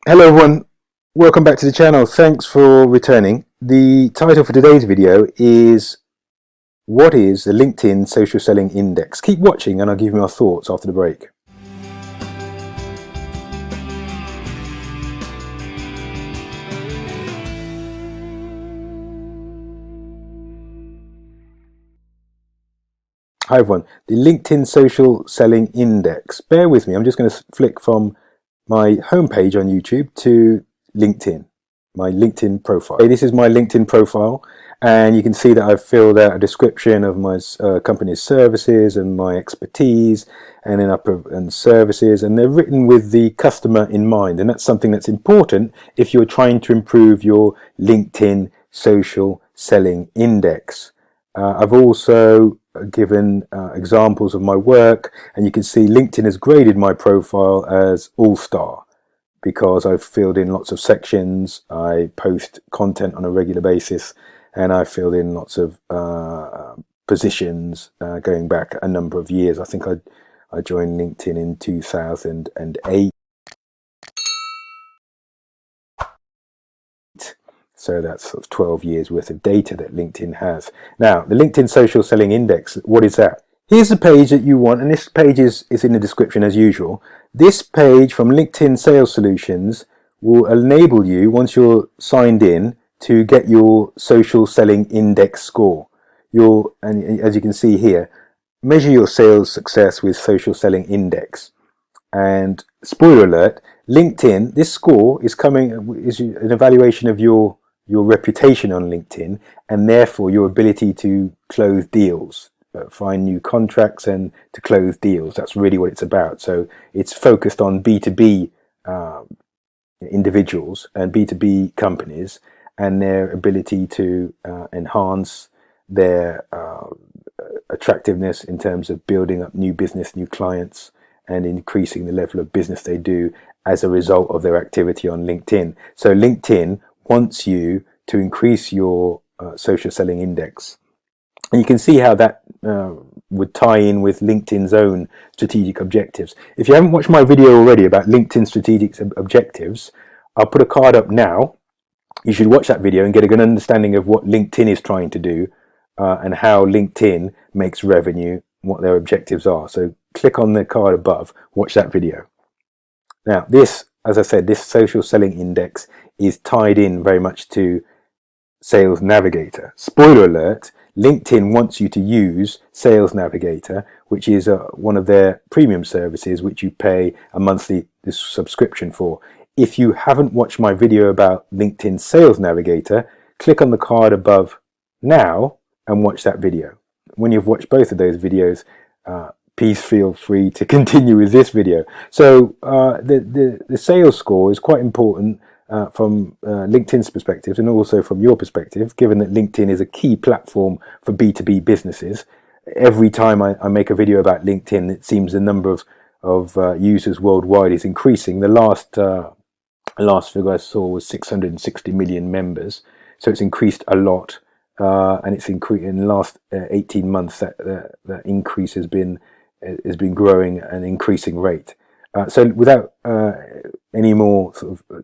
Hello everyone, welcome back to the channel. Thanks for returning. The title for today's video is what is the LinkedIn Social Selling Index? Keep watching and I'll give you my thoughts after the break. Hi everyone, the LinkedIn Social Selling Index. Bear with me, I'm just going to flick from my homepage on YouTube to LinkedIn, my LinkedIn profile. Okay, this is my LinkedIn profile, and you can see that I've filled out a description of my company's services and my expertise, and then services, and they're written with the customer in mind, and that's something that's important if you're trying to improve your LinkedIn Social Selling Index. I've also given examples of my work, and you can see LinkedIn has graded my profile as all-star because I've filled in lots of sections, I post content on a regular basis, and I filled in lots of positions going back a number of years. I think I joined LinkedIn in 2008. So that's sort of 12 years worth of data that LinkedIn has. Now, the LinkedIn Social Selling Index, what is that? Here's the page that you want, and this page is in the description as usual. This page from LinkedIn Sales Solutions will enable you, once you're signed in, to get your Social Selling Index score. And as you can see here, measure your sales success with Social Selling Index. And spoiler alert, LinkedIn, this score is an evaluation of your reputation on LinkedIn, and therefore your ability to close deals, find new contracts and to close deals. That's really what it's about. So it's focused on B2B individuals and B2B companies and their ability to enhance their attractiveness in terms of building up new business, new clients, and increasing the level of business they do as a result of their activity on LinkedIn. So LinkedIn wants you to increase your social selling index. And you can see how that would tie in with LinkedIn's own strategic objectives. If you haven't watched my video already about LinkedIn strategic objectives, I'll put a card up now. You should watch that video and get a good understanding of what LinkedIn is trying to do and how LinkedIn makes revenue, what their objectives are. So click on the card above, watch that video. Now this, as I said, this social selling index is tied in very much to Sales Navigator. Spoiler alert, LinkedIn wants you to use Sales Navigator, which is one of their premium services which you pay a monthly subscription for. If you haven't watched my video about LinkedIn Sales Navigator, click on the card above now and watch that video. When you've watched both of those videos, please feel free to continue with this video. So the sales score is quite important from LinkedIn's perspective and also from your perspective, given that LinkedIn is a key platform for B2B businesses. Every time I make a video about LinkedIn, it seems the number of users worldwide is increasing. The last figure I saw was 660 million members, so it's increased a lot, and it's increased in the last 18 months. That increase has been growing at an increasing rate. So without any more sort of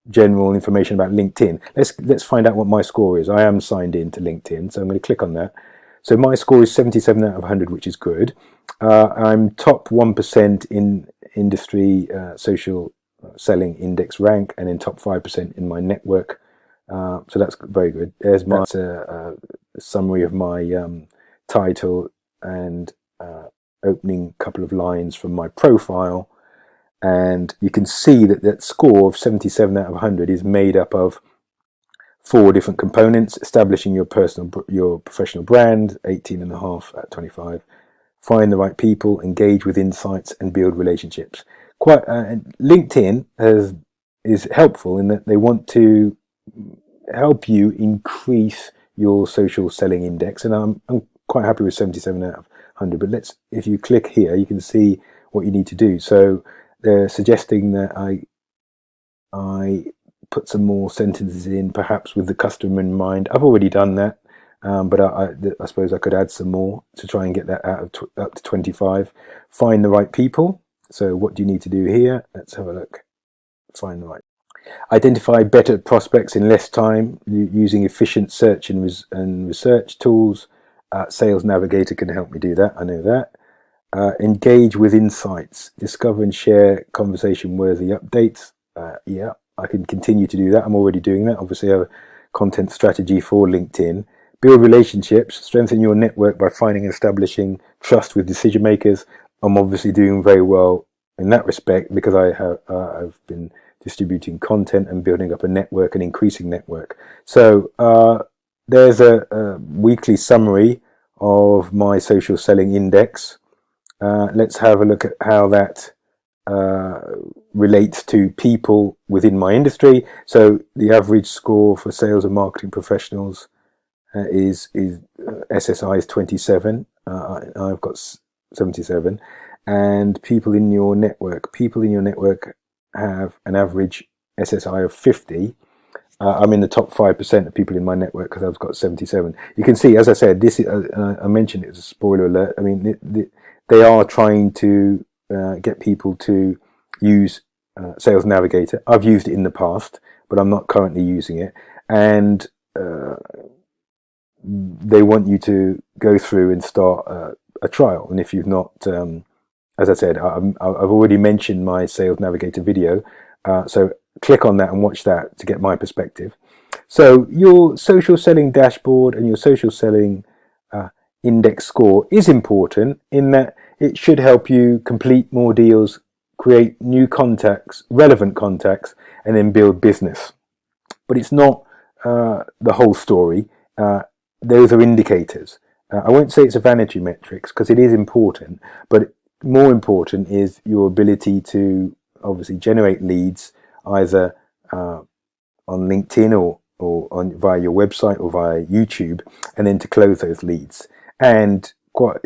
general information about LinkedIn, let's find out what my score is. I am signed in to LinkedIn, so I'm going to click on that. So my score is 77 out of 100, which is good. I'm top 1% in industry social selling index rank, and in top 5% in my network. So that's very good. There's my summary of my title and opening couple of lines from my profile. And you can see that that score of 77 out of 100 is made up of 4 different components: establishing your professional brand, 18.5 out of 25. Find the right people, engage with insights, and build relationships. LinkedIn is helpful in that they want to help you increase your social selling index, and I'm quite happy with 77 out of 100. But if you click here, you can see what you need to do. So they're suggesting that I put some more sentences in, perhaps with the customer in mind. I've already done that, but I suppose I could add some more to try and get that up to 25. Find the right people. So what do you need to do here? Let's have a look. Find the right. Identify better prospects in less time using efficient search and research tools. Sales Navigator can help me do that, I know that. Engage with insights. Discover and share conversation-worthy updates. Yeah, I can continue to do that. I'm already doing that. Obviously, I have a content strategy for LinkedIn. Build relationships. Strengthen your network by finding and establishing trust with decision makers. I'm obviously doing very well in that respect because I've been distributing content and building up a network and increasing network. So there's a weekly summary of my social selling index. Let's have a look at how that relates to people within my industry. So the average score for sales and marketing professionals is SSI is 27. I've got 77. And people in your network have an average SSI of 50. I'm in the top 5% of people in my network because I've got 77. You can see, as I said, this is, I mentioned it as a spoiler alert. I mean, they are trying to get people to use Sales Navigator. I've used it in the past, but I'm not currently using it. And they want you to go through and start a trial. And if you've not, as I said, I've already mentioned my Sales Navigator video. So click on that and watch that to get my perspective. So your social selling dashboard and your social selling index score is important in that it should help you complete more deals, create new contacts, relevant contacts, and then build business. But it's not the whole story. Those are indicators. I won't say it's a vanity metrics because it is important, but more important is your ability to obviously generate leads either on LinkedIn or via your website or via YouTube, and then to close those leads. And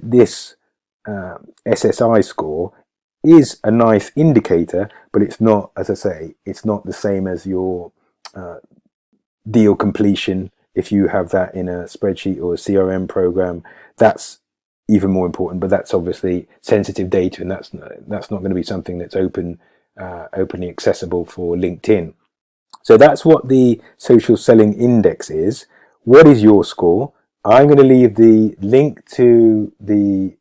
this SSI score is a nice indicator, but it's not, as I say, it's not the same as your deal completion. If you have that in a spreadsheet or a CRM program, that's even more important, but that's obviously sensitive data, and that's not going to be something that's openly accessible for LinkedIn. So that's what the social selling index is. What is your score? I'm going to leave the link to the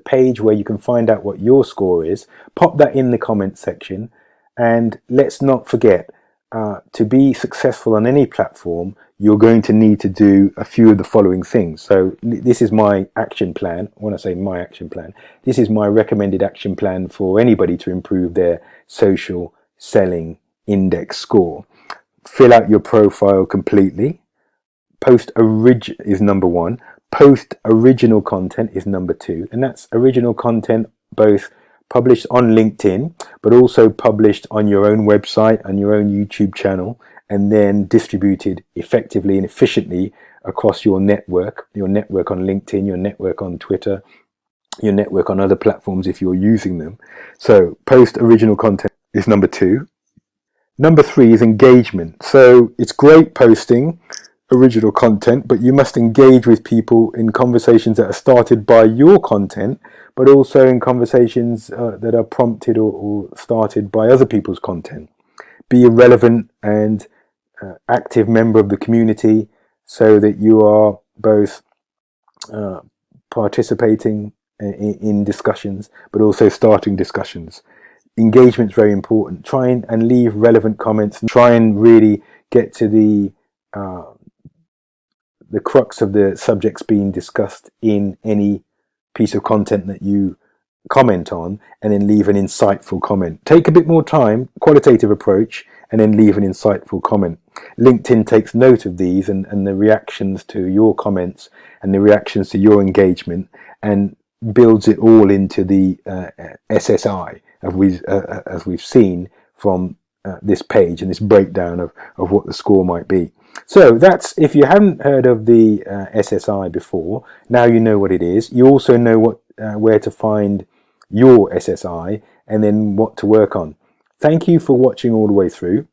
page where you can find out what your score is. Pop that in the comment section, and let's not forget, to be successful on any platform, you're going to need to do a few of the following things. So this is my action plan. When I say my action plan, this is my recommended action plan for anybody to improve their social selling index score. Fill out your profile completely. Post original is number one. Post original content is number two. And that's original content both published on LinkedIn, but also published on your own website and your own YouTube channel, and then distributed effectively and efficiently across your network on LinkedIn, your network on Twitter, your network on other platforms if you're using them. So post original content is number two. Number three is engagement. So it's great posting original content, but you must engage with people in conversations that are started by your content, but also in conversations that are prompted or started by other people's content. Be a relevant and active member of the community so that you are both participating in discussions, but also starting discussions. Engagement is very important. Try and leave relevant comments, and try and really get to the crux of the subjects being discussed in any piece of content that you comment on, and then leave an insightful comment. Take a bit more time, qualitative approach, and then leave an insightful comment. LinkedIn takes note of these and the reactions to your comments and the reactions to your engagement, and builds it all into the SSI as we've seen from this page and this breakdown of what the score might be. So that's, if you haven't heard of the SSI before, now you know what it is. You also know where to find your SSI and then what to work on. Thank you for watching all the way through.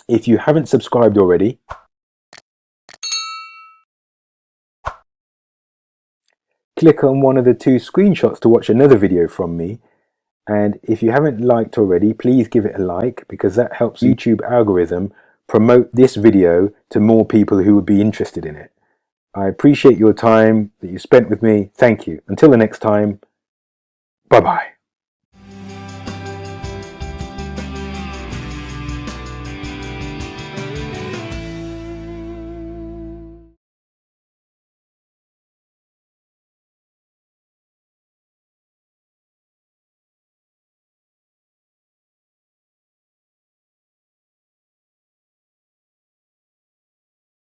If you haven't subscribed already, click on one of the two screenshots to watch another video from me. And if you haven't liked already, please give it a like, because that helps YouTube algorithm promote this video to more people who would be interested in it. I appreciate your time that you spent with me. Thank you. Until the next time, bye-bye.